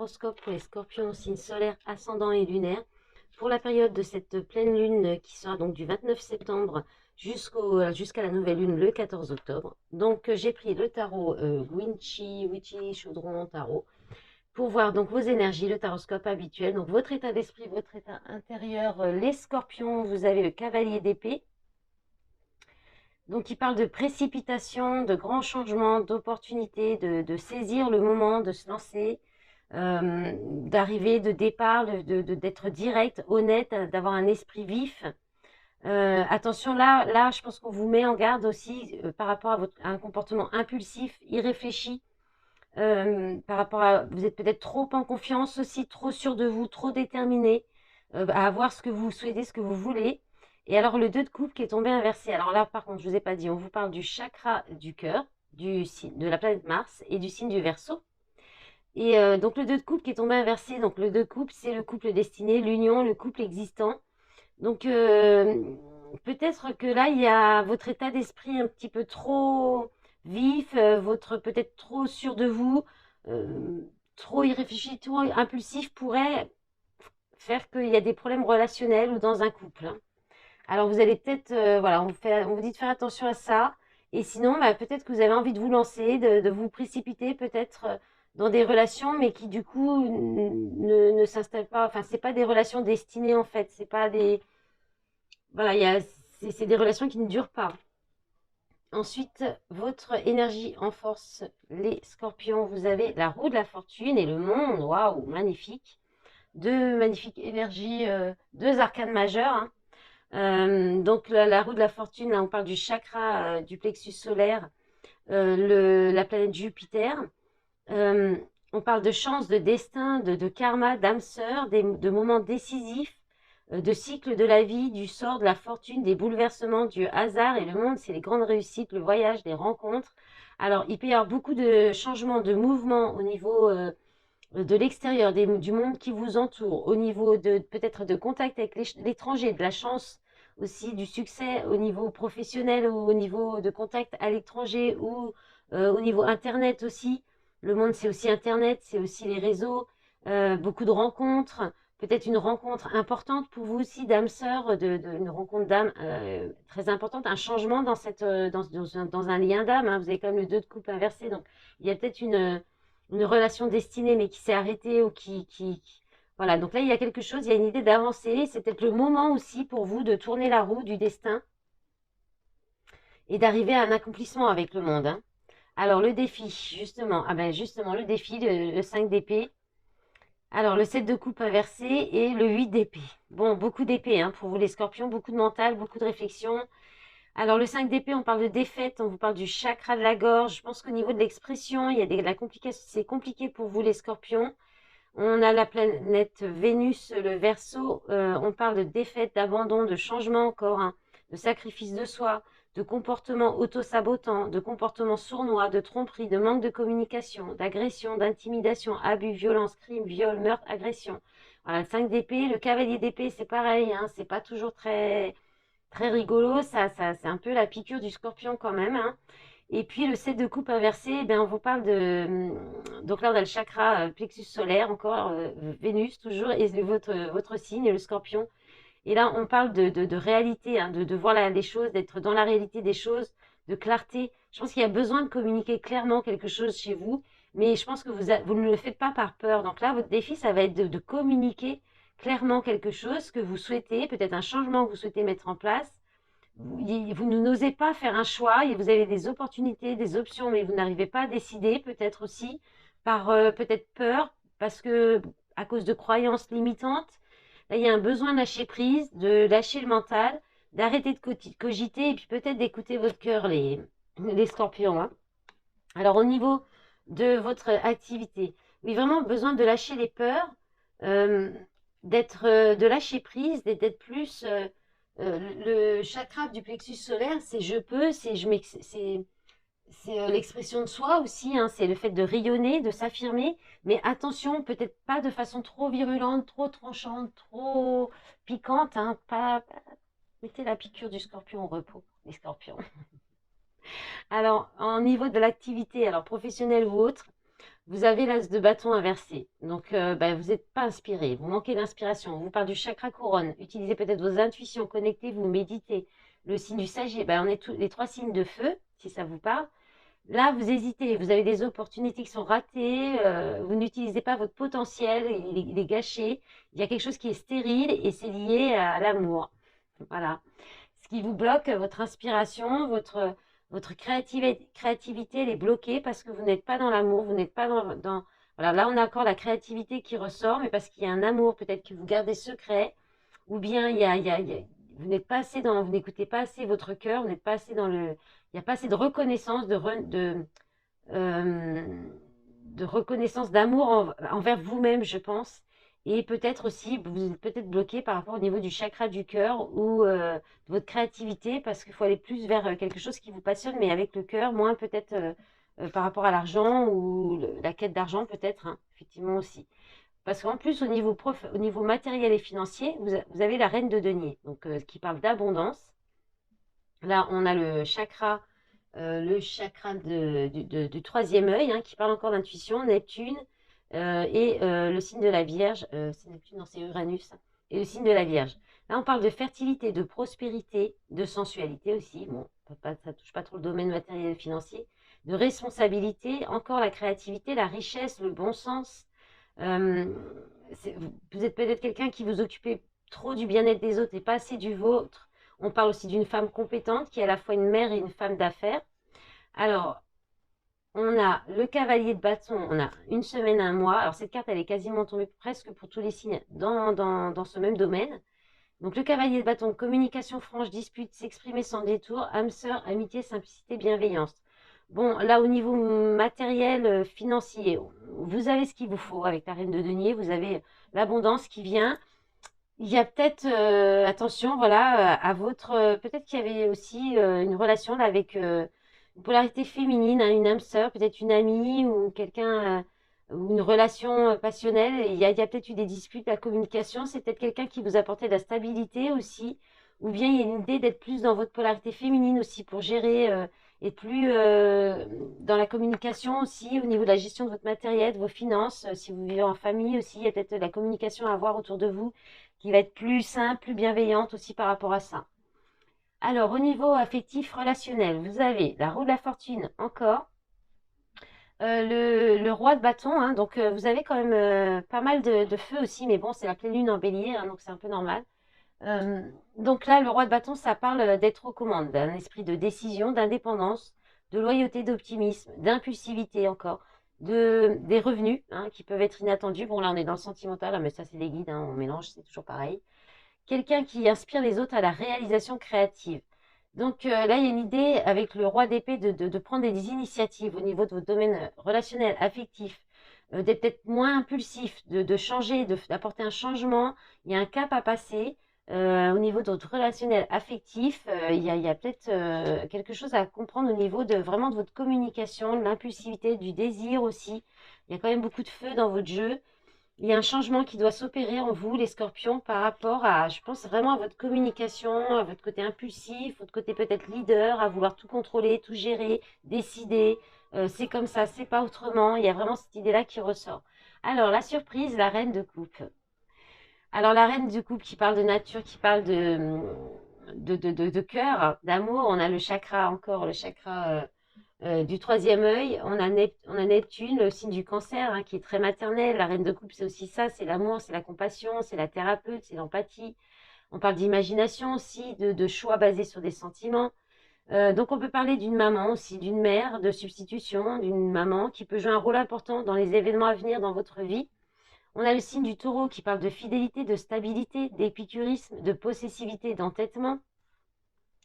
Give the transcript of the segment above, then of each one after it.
taroscope pour les scorpions, signe solaire, ascendant et lunaire, pour la période de cette pleine lune qui sera donc du 29 septembre jusqu'à la nouvelle lune le 14 octobre. Donc j'ai pris le tarot Witchy Chaudron Tarot pour voir donc vos énergies, le taroscope habituel, donc votre état d'esprit, votre état intérieur. Les scorpions, vous avez le cavalier d'épée. Donc, il parle de précipitation, de grands changements, d'opportunités, de saisir le moment, de se lancer, d'arriver, de départ, d'être direct, honnête, d'avoir un esprit vif. Attention, là, je pense qu'on vous met en garde aussi par rapport à un comportement impulsif, irréfléchi. Par rapport à, vous êtes peut-être trop en confiance aussi, trop sûr de vous, trop déterminé à avoir ce que vous souhaitez, ce que vous voulez. Et alors le 2 de coupe qui est tombé inversé. Alors là, par contre, je vous ai pas dit, on vous parle du chakra du cœur, de la planète Mars et du signe du Verseau. Et donc le 2 de coupe qui est tombé inversé, donc le 2 de coupe, c'est le couple destiné, l'union, le couple existant. Donc peut-être que là, il y a votre état d'esprit un petit peu trop vif, votre peut-être trop sûr de vous, trop irréfléchi, trop impulsif pourrait faire qu'il y a des problèmes relationnels ou dans un couple, hein. Alors vous allez peut-être, voilà, on vous dit de faire attention à ça. Et sinon, bah, peut-être que vous avez envie de vous lancer, de vous précipiter peut-être dans des relations, mais qui du coup ne s'installent pas. Enfin, c'est pas des relations destinées en fait. C'est pas des, voilà, c'est des relations qui ne durent pas. Ensuite, votre énergie en force, les scorpions, vous avez la roue de la fortune et le monde. Waouh, magnifique. Deux magnifiques énergies, deux arcanes majeures, hein. Donc la roue de la fortune, là on parle du chakra du plexus solaire, la planète Jupiter. Euh, on parle de chance, de destin, de karma, d'âme sœur, de moments décisifs, de cycle de la vie, du sort, de la fortune, des bouleversements, du hasard. Et le monde, c'est les grandes réussites, le voyage, les rencontres. Alors il peut y avoir beaucoup de changements, de mouvements au niveau de l'extérieur, du monde qui vous entoure, au niveau de peut-être de contact avec l'étranger, de la chance aussi, du succès au niveau professionnel ou au niveau de contact à l'étranger ou au niveau internet aussi. Le monde, c'est aussi internet, c'est aussi les réseaux, beaucoup de rencontres, peut-être une rencontre importante pour vous aussi, d'âme sœur, une rencontre d'âme très importante, un changement dans dans un lien d'âme, hein. Vous avez quand même le 2 de coupe inversé, donc il y a peut-être une relation destinée mais qui s'est arrêtée ou voilà, donc là il y a quelque chose, il y a une idée d'avancer. C'est peut-être le moment aussi pour vous de tourner la roue du destin et d'arriver à un accomplissement avec le monde, hein. Alors le défi, justement, ah ben justement le défi, le 5 d'épée. Alors le 7 de coupe inversé et le 8 d'épée. Bon, beaucoup d'épée, hein, pour vous les scorpions, beaucoup de mental, beaucoup de réflexion. Alors le 5 d'épée, on parle de défaite, on vous parle du chakra de la gorge. Je pense qu'au niveau de l'expression, il y a la complication, c'est compliqué pour vous les scorpions. On a la planète Vénus, le Verseau. On parle de défaite, d'abandon, de changement encore, hein, de sacrifice de soi, de comportement auto-sabotant, de comportement sournois, de tromperie, de manque de communication, d'agression, d'intimidation, abus, violence, crime, viol, meurtre, agression. Voilà, le 5 d'épée, le cavalier d'épée, c'est pareil, hein, c'est pas toujours très rigolo. C'est un peu la piqûre du scorpion quand même, hein. Et puis le 7 de coupe inversé, eh bien, on vous parle donc là on a le chakra plexus solaire, encore Vénus toujours, et votre signe, le scorpion. Et là on parle de réalité, hein, de voir les choses, d'être dans la réalité des choses, de clarté. Je pense qu'il y a besoin de communiquer clairement quelque chose chez vous, mais je pense que vous ne le faites pas par peur. Donc là, votre défi, ça va être de communiquer clairement quelque chose que vous souhaitez, peut-être un changement que vous souhaitez mettre en place. Vous n'osez pas faire un choix, et vous avez des opportunités, des options, mais vous n'arrivez pas à décider, peut-être aussi par peut-être peur, parce que à cause de croyances limitantes. Là, il y a un besoin de lâcher prise, de lâcher le mental, d'arrêter de cogiter et puis peut-être d'écouter votre cœur, les scorpions, hein. Alors au niveau de votre activité, oui, vraiment besoin de lâcher les peurs, euh, de lâcher prise, d'être plus le chakra du plexus solaire, c'est je peux, c'est l'expression de soi aussi, hein, c'est le fait de rayonner, de s'affirmer, mais attention, peut-être pas de façon trop virulente, trop tranchante, trop piquante, hein, mettez la piqûre du scorpion au repos, les scorpions. Alors, au niveau de l'activité, alors professionnelle ou autre, vous avez l'as de bâton inversé. Donc, bah, vous n'êtes pas inspiré, vous manquez d'inspiration. On vous parle du chakra couronne. Utilisez peut-être vos intuitions, connectez-vous, méditez. Le signe du Sagittaire, bah, on est tous les 3 signes de feu, si ça vous parle. Là, vous hésitez, vous avez des opportunités qui sont ratées, vous n'utilisez pas votre potentiel, il est gâché. Il y a quelque chose qui est stérile et c'est lié à l'amour. Voilà. Ce qui vous bloque, votre inspiration, votre créativité, elle est bloquée parce que vous n'êtes pas dans l'amour, vous n'êtes pas Voilà, là, on a encore la créativité qui ressort, mais parce qu'il y a un amour, peut-être que vous gardez secret, ou bien vous n'êtes pas assez vous n'écoutez pas assez votre cœur, vous n'êtes pas assez il n'y a pas assez de reconnaissance, euh, de reconnaissance, d'amour envers vous-même, je pense. Et peut-être aussi, vous êtes peut-être bloqué par rapport au niveau du chakra du cœur ou de votre créativité, parce qu'il faut aller plus vers quelque chose qui vous passionne, mais avec le cœur, moins peut-être par rapport à l'argent ou la quête d'argent, peut-être, hein, effectivement aussi. Parce qu'en plus, au niveau matériel et financier, vous avez la reine de denier, donc qui parle d'abondance. Là, on a le chakra du troisième œil, hein, qui parle encore d'intuition, Neptune, et le signe de la Vierge, c'est Neptune, non, c'est Uranus, hein, et le signe de la Vierge. Là, on parle de fertilité, de prospérité, de sensualité aussi, bon, ça touche pas trop le domaine matériel et financier, de responsabilité, encore la créativité, la richesse, le bon sens. Euh, vous êtes peut-être quelqu'un qui vous occupez trop du bien-être des autres et pas assez du vôtre. On parle aussi d'une femme compétente qui est à la fois une mère et une femme d'affaires. Alors, on a le cavalier de bâton, on a une semaine, un mois. Alors, cette carte, elle est quasiment tombée presque pour tous les signes dans ce même domaine. Donc, le cavalier de bâton, communication franche, dispute, s'exprimer sans détour, âme sœur, amitié, simplicité, bienveillance. Bon, là, au niveau matériel, financier, vous avez ce qu'il vous faut avec la reine de denier. Vous avez l'abondance qui vient. Il y a peut-être, attention, voilà, à votre. Peut-être qu'il y avait aussi une relation là, avec une polarité féminine, hein, une âme sœur, peut-être une amie ou quelqu'un, ou une relation passionnelle. Et il y a peut-être eu des disputes, la communication. C'est peut-être quelqu'un qui vous apportait de la stabilité aussi. Ou bien il y a une idée d'être plus dans votre polarité féminine aussi pour gérer et plus dans la communication aussi, au niveau de la gestion de votre matériel, de vos finances. Si vous vivez en famille aussi, il y a peut-être de la communication à avoir autour de vous qui va être plus simple, plus bienveillante aussi par rapport à ça. Alors, au niveau affectif relationnel, vous avez la roue de la fortune encore, le roi de bâton, hein, donc vous avez quand même pas mal de feu aussi, mais bon, c'est la pleine lune en bélier, hein, donc c'est un peu normal. Euh, donc là, le roi de bâton, ça parle d'être aux commandes, d'un esprit de décision, d'indépendance, de loyauté, d'optimisme, d'impulsivité encore, des revenus hein, qui peuvent être inattendus. Bon, là, on est dans le sentimental, hein, mais ça, c'est les guides, hein, on mélange, c'est toujours pareil. Quelqu'un qui inspire les autres à la réalisation créative. Donc là, il y a une idée avec le roi d'épée de prendre des initiatives au niveau de votre domaine relationnel, affectif, d'être peut-être moins impulsif, de changer, d'apporter un changement. Il y a un cap à passer. Au niveau de votre relationnel affectif, il y a peut-être quelque chose à comprendre au niveau de vraiment de votre communication, de l'impulsivité, du désir aussi. Il y a quand même beaucoup de feu dans votre jeu. Il y a un changement qui doit s'opérer en vous, les scorpions, par rapport à, je pense vraiment à votre communication, à votre côté impulsif, votre côté peut-être leader, à vouloir tout contrôler, tout gérer, décider. C'est comme ça, c'est pas autrement. Il y a vraiment cette idée-là qui ressort. Alors, la surprise, la reine de coupe. Alors, la reine de coupe qui parle de nature, qui parle de cœur, d'amour, on a le chakra encore, le chakra du troisième œil, on a Neptune, le signe du cancer, hein, qui est très maternel. La reine de coupe, c'est aussi ça, c'est l'amour, c'est la compassion, c'est la thérapeute, c'est l'empathie. On parle d'imagination aussi, de choix basés sur des sentiments. Donc on peut parler d'une maman aussi, d'une mère de substitution, d'une maman qui peut jouer un rôle important dans les événements à venir dans votre vie. On a le signe du taureau qui parle de fidélité, de stabilité, d'épicurisme, de possessivité, d'entêtement.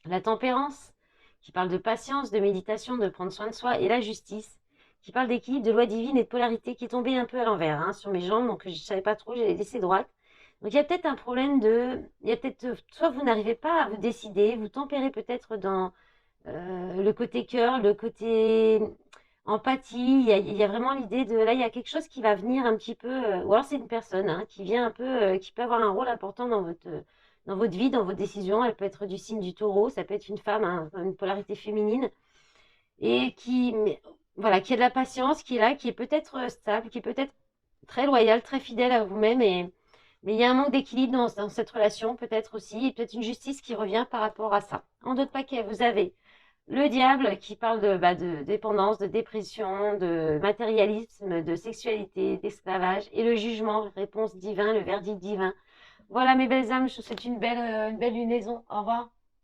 La tempérance, qui parle de patience, de méditation, de prendre soin de soi, et la justice, qui parle d'équilibre, de loi divine et de polarité, qui est tombée un peu à l'envers hein, sur mes jambes, donc je ne savais pas trop, j'ai laissé droite. Donc il y a peut-être un problème il y a peut-être, soit vous n'arrivez pas à vous décider, vous tempérez peut-être dans le côté cœur, le côté empathie, il y a vraiment l'idée de, là il y a quelque chose qui va venir un petit peu, ou alors c'est une personne hein, qui vient un peu, qui peut avoir un rôle important dans votre vie, dans vos décisions. Elle peut être du signe du taureau, ça peut être une femme, hein, une polarité féminine, et qui, voilà, qui a de la patience, qui est là, qui est peut-être stable, qui est peut-être très loyal, très fidèle à vous-même. Mais il y a un manque d'équilibre dans cette relation, peut-être aussi, et peut-être une justice qui revient par rapport à ça. En d'autres paquets, vous avez le diable qui parle de dépendance, de dépression, de matérialisme, de sexualité, d'esclavage, et le jugement, réponse divin, le verdict divin. Voilà mes belles âmes, je vous souhaite une belle lunaison. Au revoir.